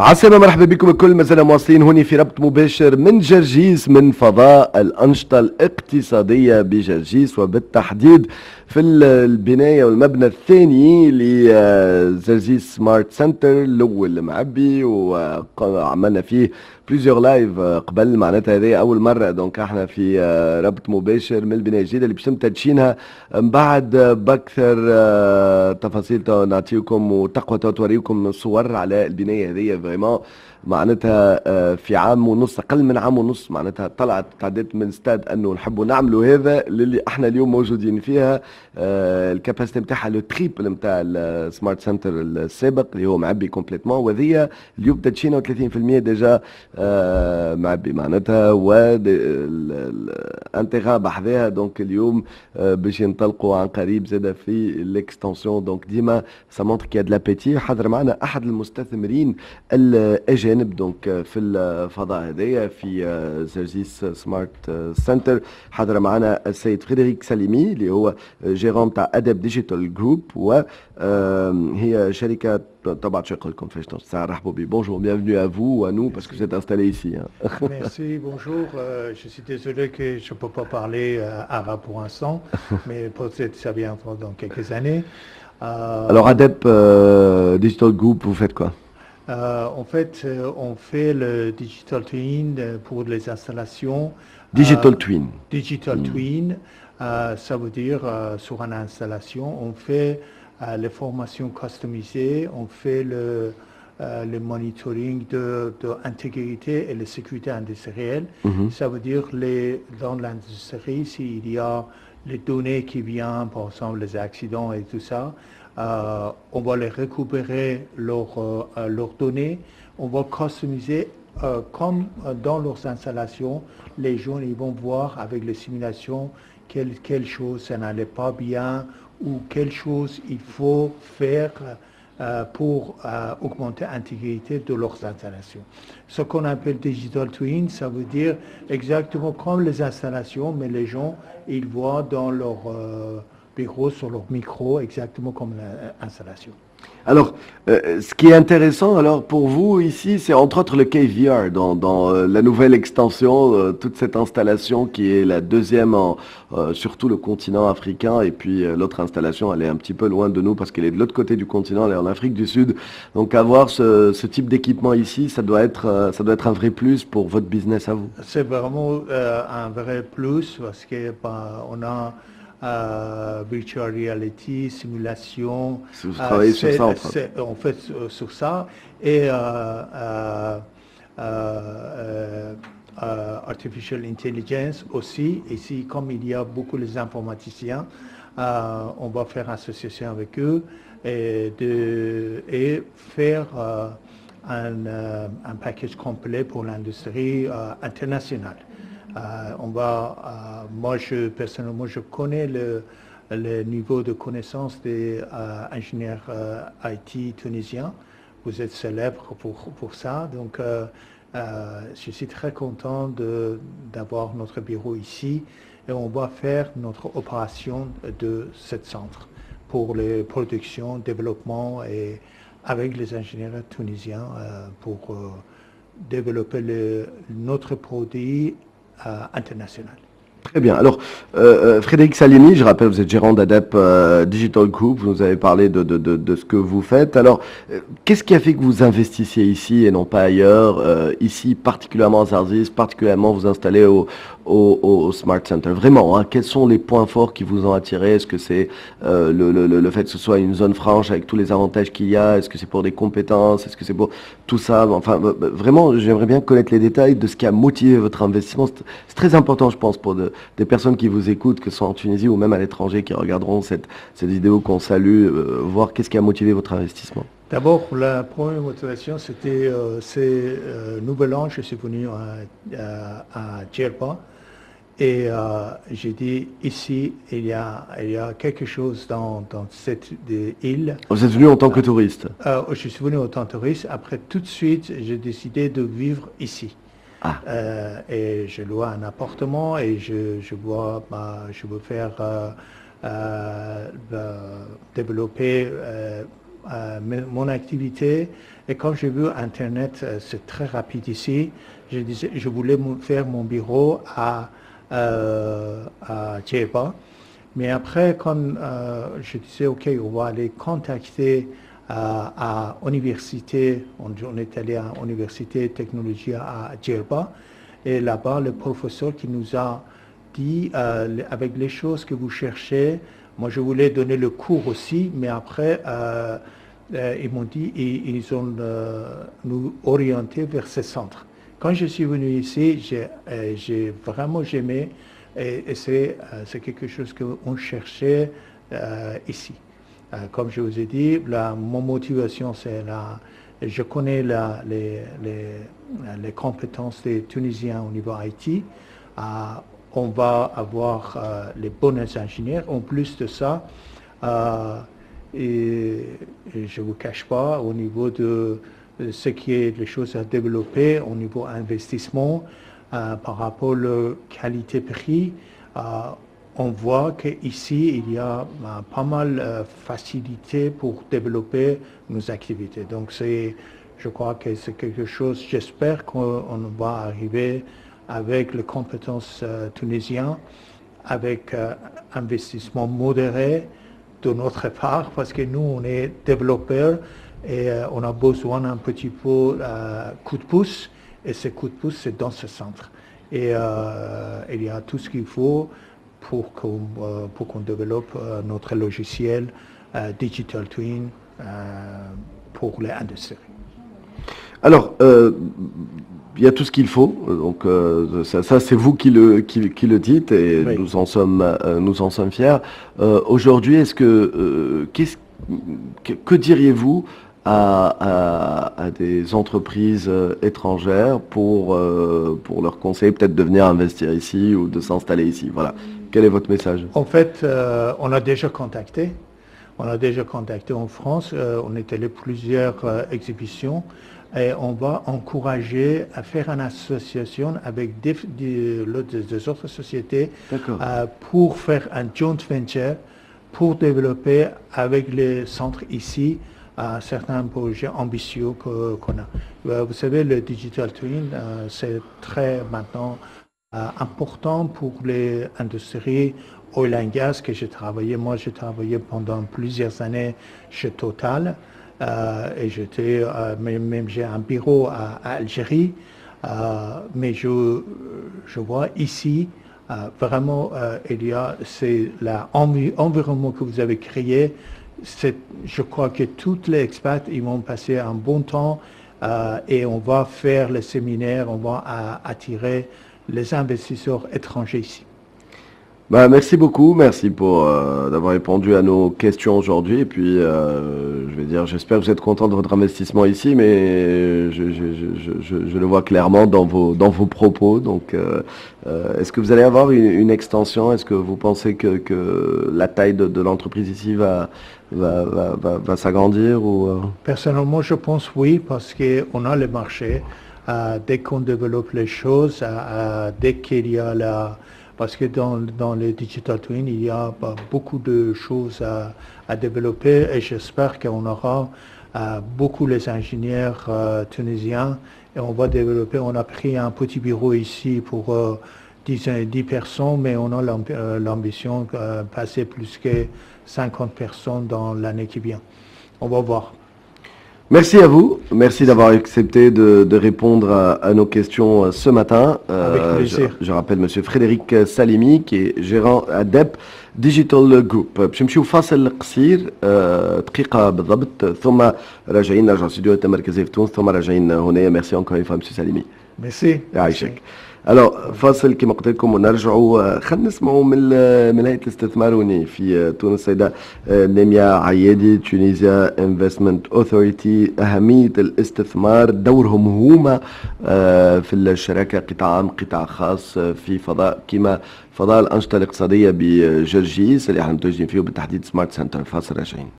عسلامة، مرحبا بكم الكل. مازال مواصلين هوني في ربط مباشر من جرجيس، من فضاء الأنشطة الاقتصادية بجرجيس، وبالتحديد في البناية والمبنى الثاني لجرجيس سمارت سنتر. الأول معبي وعملنا فيه بليزيور لايف قبل، معناتها هذه أول مرة. دونك احنا في ربط مباشر من البناية الجديدة اللي باش تم تدشينها من بعد بأكثر تفاصيل نعطيكم وتقوى توريكم صور على البناية هذه. فريمون معناتها في عام ونص، اقل من عام ونص، معناتها طلعت تعديت من ستاد انه نحبوا نعملوا هذا اللي احنا اليوم موجودين فيها. الكاباسيتي نتاعها لو تريبل نتاع السمارت سنتر السابق اللي هو معبي كومبليتمون، وهذه اليوم تدشينا 30% ديجا معبي معناتها، والانتغام بحذاها. دونك اليوم باش ينطلقوا عن قريب زاده في الاكستنسيون. دونك ديما سا مونتر كي دلابيتي. حضر معنا احد المستثمرين الاجانب دونك في الفضاء هذايا في جرجيس سمارت سنتر. حضر معنا السيد فريدريك ساليمي اللي هو جيرون تاع ادب ديجيتال جروب، وهي شركه طبعا شو نقول لكم فاش نص رحبوا بي. بونجور، bienvenue à vous, à nous, parce que vous êtes installé ici. Merci, bonjour. Je suis désolé que je ne peux pas parler arabe pour l'instant, mais peut-être ça viendra dans quelques années. Alors ADEP Digital Group, vous faites quoi? En fait, on fait le Digital Twin pour les installations. Digital Twin. Digital Twin, ça veut dire sur une installation, on fait les formations customisées, on fait le monitoring de intégrité et de sécurité industrielle. Ça veut dire dans l'industrie, s'il y a les données qui viennent, par exemple les accidents et tout ça, on va les récupérer leurs données, on va customiser comme dans leurs installations, les gens ils vont voir avec les simulations quelle chose ça n'allait pas bien ou quelle chose il faut faire pour augmenter l'intégrité de leurs installations. Ce qu'on appelle Digital Twin, ça veut dire exactement comme les installations, mais les gens ils voient dans leur bureau, sur leur micro, exactement comme l'installation. Alors, ce qui est intéressant alors pour vous ici, c'est entre autres le KVR dans la nouvelle extension, toute cette installation qui est la deuxième sur tout le continent africain. Et puis l'autre installation, elle est un petit peu loin de nous parce qu'elle est de l'autre côté du continent, elle est en Afrique du Sud. Donc avoir ce type d'équipement ici, ça doit être un vrai plus pour votre business à vous. C'est vraiment un vrai plus parce que on a virtual reality, simulation. Si vous travaillez sur ça, on fait sur ça et artificial intelligence aussi. Ici, comme il y a beaucoup les informaticiens, on va faire association avec eux et faire un package complet pour l'industrie internationale. Moi, personnellement, je connais le niveau de connaissance des ingénieurs IT tunisiens. Vous êtes célèbre pour ça. Donc, je suis très content d'avoir notre bureau ici et on va faire notre opération de ce centre pour les productions, développement et avec les ingénieurs tunisiens pour développer notre produit international. Très bien. Alors, Frédéric Salini, je rappelle, vous êtes gérant d'ADEP Digital Group, vous nous avez parlé de ce que vous faites. Alors, qu'est-ce qui a fait que vous investissiez ici et non pas ailleurs, ici particulièrement à Zarzis, particulièrement vous installez au Smart Center? Vraiment, hein, quels sont les points forts qui vous ont attiré? Est-ce que c'est le fait que ce soit une zone franche avec tous les avantages qu'il y a? Est-ce que c'est pour des compétences? Est-ce que c'est pour tout ça? Enfin, vraiment, j'aimerais bien connaître les détails de ce qui a motivé votre investissement. C'est très important, je pense, pour des personnes qui vous écoutent, que ce soit en Tunisie ou même à l'étranger, qui regarderont cette vidéo qu'on salue, voir qu'est-ce qui a motivé votre investissement. D'abord, la première motivation, c'était Nouvel An, je suis venu à Djerba et j'ai dit ici, il y a quelque chose dans cette île. Vous êtes venu en tant que touriste? Je suis venu en tant que touriste. Après, tout de suite, j'ai décidé de vivre ici. Et je loue un appartement et je veux faire développer mon activité. Et quand j'ai vu Internet, c'est très rapide ici, je voulais faire mon bureau à Djerba. Mais après, quand je disais, OK, on va aller contacter à l'université, on est allé à l'université de technologie à Djerba, et là-bas, le professeur qui nous a dit, avec les choses que vous cherchez, moi je voulais donner le cours aussi, mais après, ils m'ont dit, ils ont nous orienté vers ce centre. Quand je suis venu ici, j'ai vraiment aimé, et c'est quelque chose qu'on cherchait ici. Comme je vous ai dit, mon motivation, c'est je connais les compétences des Tunisiens au niveau IT. On va avoir les bons ingénieurs. En plus de ça, et je ne vous cache pas, au niveau de ce qui est les choses à développer, au niveau investissement, par rapport à la qualité-prix, on voit qu'ici, il y a pas mal de facilité pour développer nos activités. Donc, je crois que c'est quelque chose, j'espère qu'on va arriver avec les compétences tunisiennes, avec investissement modéré de notre part, parce que nous, on est développeurs et on a besoin d'un petit peu coup de pouce, et ce coup de pouce, c'est dans ce centre. Et il y a tout ce qu'il faut pour qu'on développe notre logiciel Digital Twin pour les industries. Alors, il y a tout ce qu'il faut, donc ça c'est vous qui le dites, et Oui. nous en sommes fiers. Aujourd'hui, est-ce que diriez-vous à des entreprises étrangères pour leur conseiller peut-être de venir investir ici ou de s'installer ici? Voilà. Quel est votre message? En fait, on a déjà contacté. On a déjà contacté en France. On est allé plusieurs exhibitions. Et on va encourager à faire une association avec des autres sociétés pour faire un joint venture pour développer avec les centres ici certains projets ambitieux qu'on a. Vous savez, le Digital Twin, c'est très maintenant important pour les industries oil and gas que j'ai travaillé. Moi, j'ai travaillé pendant plusieurs années chez Total. Et même j'ai un bureau à Algérie, mais je vois ici vraiment c'est l'environnement que vous avez créé. Je crois que tous les expats ils vont passer un bon temps et on va faire les séminaires, on va attirer les investisseurs étrangers ici. Merci beaucoup, merci pour d'avoir répondu à nos questions aujourd'hui. Et puis, je vais dire, j'espère que vous êtes content de votre investissement ici, mais je le vois clairement dans vos propos. Donc, est-ce que vous allez avoir une extension? Est-ce que vous pensez que la taille de l'entreprise ici va s'agrandir ou Personnellement, je pense oui, parce qu'on a le marché. Dès qu'on développe les choses, dès qu'il y a parce que dans le Digital Twin, il y a beaucoup de choses à développer et j'espère qu'on aura beaucoup les ingénieurs tunisiens et on va développer. On a pris un petit bureau ici pour 10 personnes, mais on a l'ambition de passer plus que 50 personnes dans l'année qui vient. On va voir. Merci à vous, merci d'avoir accepté de répondre à nos questions ce matin. Avec plaisir. Je rappelle Monsieur Frédéric Salimi qui est gérant à DEP Digital Group. باش نمشيو فاصل قصير دقيقة بالضبط ثم راجعين نرجع استوديو المركزية في تونس ثم راجعين هنا. ميرسي encore une fois Monsieur Salimi. Merci. يعيشك. الو فاصل كما قلت لكم ونرجعوا خلينا نسمعوا من هيئه الاستثمار هنا في تونس السيده لميا عيادي تونيزيا انفستمنت اوثوريتي اهميه الاستثمار دورهم هما في الشراكه قطاع عام قطاع خاص في فضاء كما فضاء الانشطه الاقتصاديه بجرجيس اللي احنا متواجدين فيه بالتحديد سمارت سنتر. فاصل راجعين.